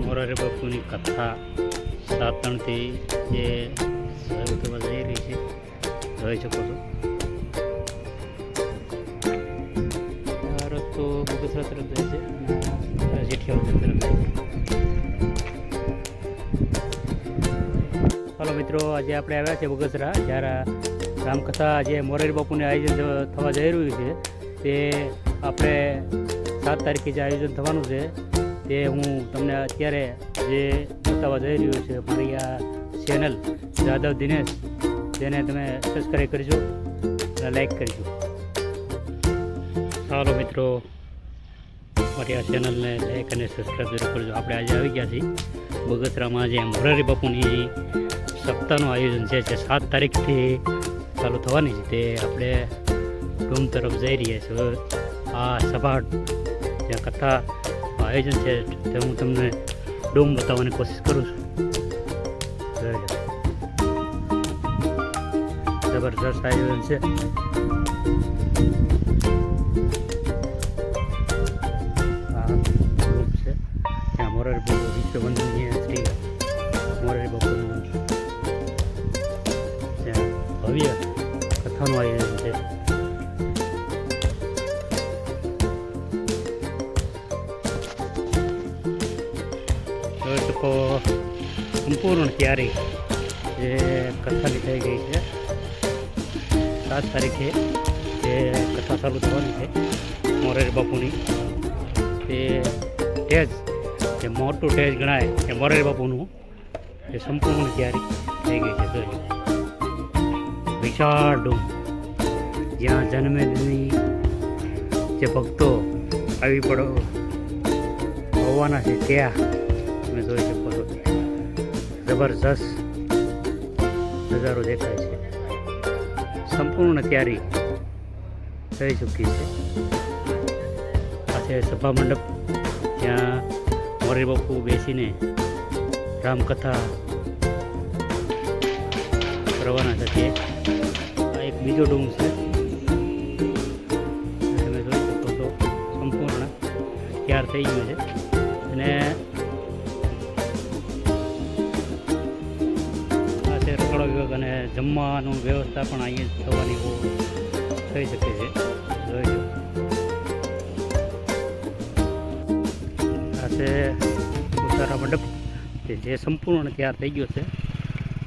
મોરારી બાપુની કથા સાતણથી જે શરૂ થવા જઈ રહી છે જોઈ શકો છો. આ રસ્તો બગસરા તરફ જાય છે અને જેઠિયાવાડ તરફ જાય છે. હાલો મિત્રો, આજે આપણે આવ્યા છે બગસરા. જ્યારે રામકથા જે મોરારી બાપુને આયોજન થવા જઈ રહ્યું છે તે આપણે 7 તારીખે જે આયોજન થવાનું છે તે હું તમને અત્યારે જે બતાવવા જઈ રહ્યો છે. મારી આ ચેનલ જાદવ દિનેશ, તેને તમે સબસ્ક્રાઈબ કરજો અને લાઈક કરજો. ચાલો મિત્રો, મારી આ ચેનલને લાઈક અને સબસ્ક્રાઈબ જરૂર કરજો. આપણે આજે આવી ગયા છીએ બગસરામાં જે મોરારી બાપુની સપ્તાહનું આયોજન છે જે 7 તારીખથી ચાલુ થવાની છે તે આપણે ડૂમ તરફ જઈ રહ્યા છીએ. આ સભાટ જ્યાં કથા આયોજન છે તે હું તમને ડૂમ બતાવવાની કોશિશ કરું છું. જબરજસ્ત આયોજન છે. આ ડૂમ છે ત્યાં મોરારી બાપુ વિશ્વ વંદનીય શ્રી મોરારી બાપુનું ત્યાં ભવ્ય કથાનું આયોજન છે. જોઈ શકો સંપૂર્ણ તૈયારી જે કથાની થઈ ગઈ છે. 7 તારીખે જે કથા ચાલુ થવાની છે મોરારી બાપુની, તે સ્ટેજ જે મોટું સ્ટેજ ગણાય એ મોરારી બાપુનું એ સંપૂર્ણ તૈયારી થઈ ગઈ છે. જોઈ વિશાળ ડૂમ જ્યાં જન્મેની જે ભક્તો આવી હોવાના છે ત્યાં તમે જોઈ શકો છો. જબરજસ્ત નજારો દેખાય છે. સંપૂર્ણ તૈયારી થઈ ચૂકી છે. આ છે સભા મંડપ જ્યાં મોરારી બાપુ બેસીને રામકથા કરવાના છે. આ એક બીજો ડૂમ છે, તમે જોઈ શકો છો. સંપૂર્ણ તૈયાર થઈ ગયું છે અને આ છે રસોડા વિભાગ અને જમવાનું વ્યવસ્થા પણ અહીંયા થવાની થઈ શકે છે. જોઈ લો, આ છે ઉતારા મંડપ જે સંપૂર્ણ તૈયાર થઈ ગયો છે.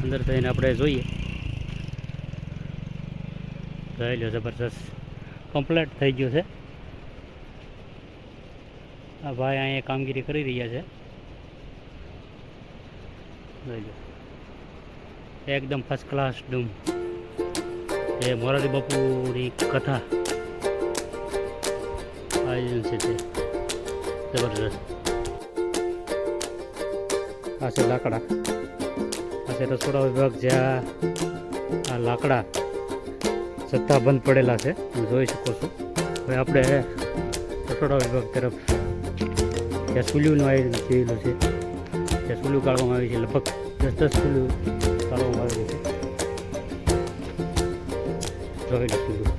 અંદર થઈને આપણે જોઈએ. જોઈ લો, જબરજસ્ત કમ્પ્લીટ થઈ ગયું છે. આ ભાઈ અહીંયા કામગીરી કરી રહ્યા છે. જોઈ લો, એકદમ ફર્સ્ટ ક્લાસ ડૂમ એ મોરારી બાપુની કથા આયોજન છે તે જબરજસ્ત. આ છે લાકડા, આ છે રસોડા વિભાગ જ્યાં આ લાકડા જથ્થા બંધ પડેલા છે તમે જોઈ શકો છો. હવે આપણે રસોડા વિભાગ તરફ ત્યાં ચૂલીનું આયોજન થયેલું છે. ત્યાં ચૂલું કાઢવામાં આવી છે. લગભગ 10 ચૂલું કાઢવામાં આવેલું છે. જોઈ લો ચૂલું.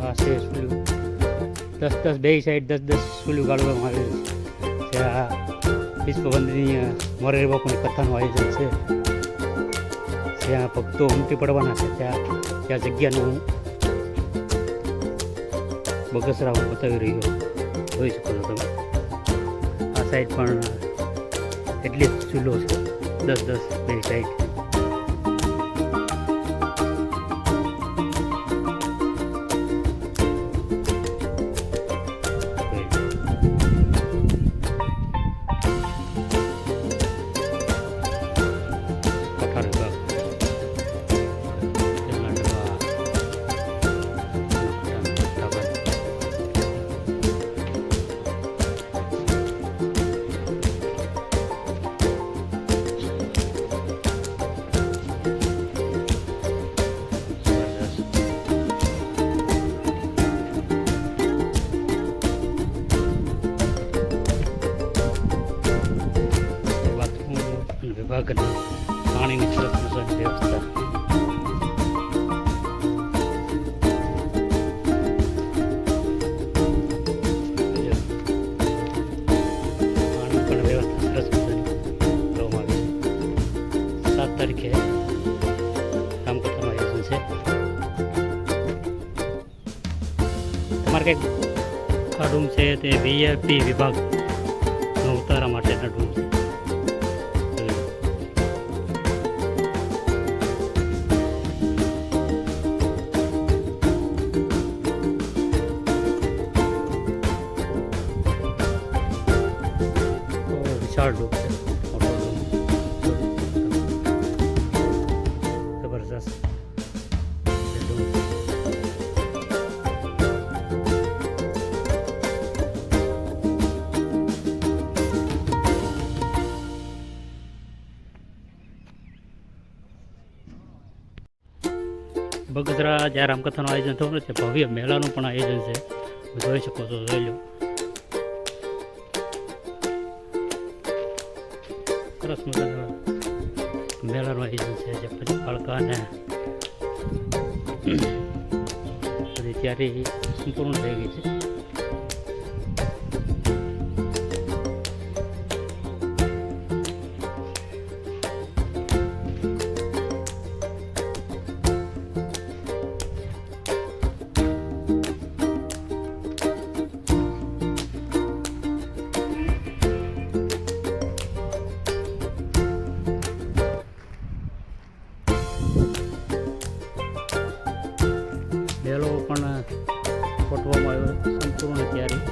આ છે ચૂલું. 10 બે સાઈડ 10 ચૂલું કાઢવામાં આવેલું છે. ત્યાં વિશ્વ વંદનીય મોરારી બાપુની કથાનું આયોજન છે. જ્યાં ભક્તો ઉમટી પડવાના છે ત્યાં જગ્યાનું હું બગસરા હું બતાવી રહ્યો જોઈ શકો છો તમે. આ સાઈડ પણ એટલી જ ચૂલો છે, 10 બે સાઈડ. વિભાગની પાણીની સરસ મજાની વ્યવસ્થા. છે. તમારે કંઈક આ રૂમ છે તે વીઆઈપી વિભાગનો ઉતારા માટેના રૂમ છે. વિશાળ રૂમ છે, મોટો રૂમ, જબરજસ્ત રૂમ. બગસરા જ્યાં રામકથાનું આયોજન થયું છે, ભવ્ય મેળાનું પણ આયોજન છે. જોઈ શકો છો, જોઈ લો. સરસ મજાનું મેળાનું આયોજન છે. જે પછી બાળકાને બધી તૈયારી સંપૂર્ણ થઈ ગઈ છે. મેળો પણ ગોઠવવામાં આવ્યો, સંપૂર્ણ તૈયારી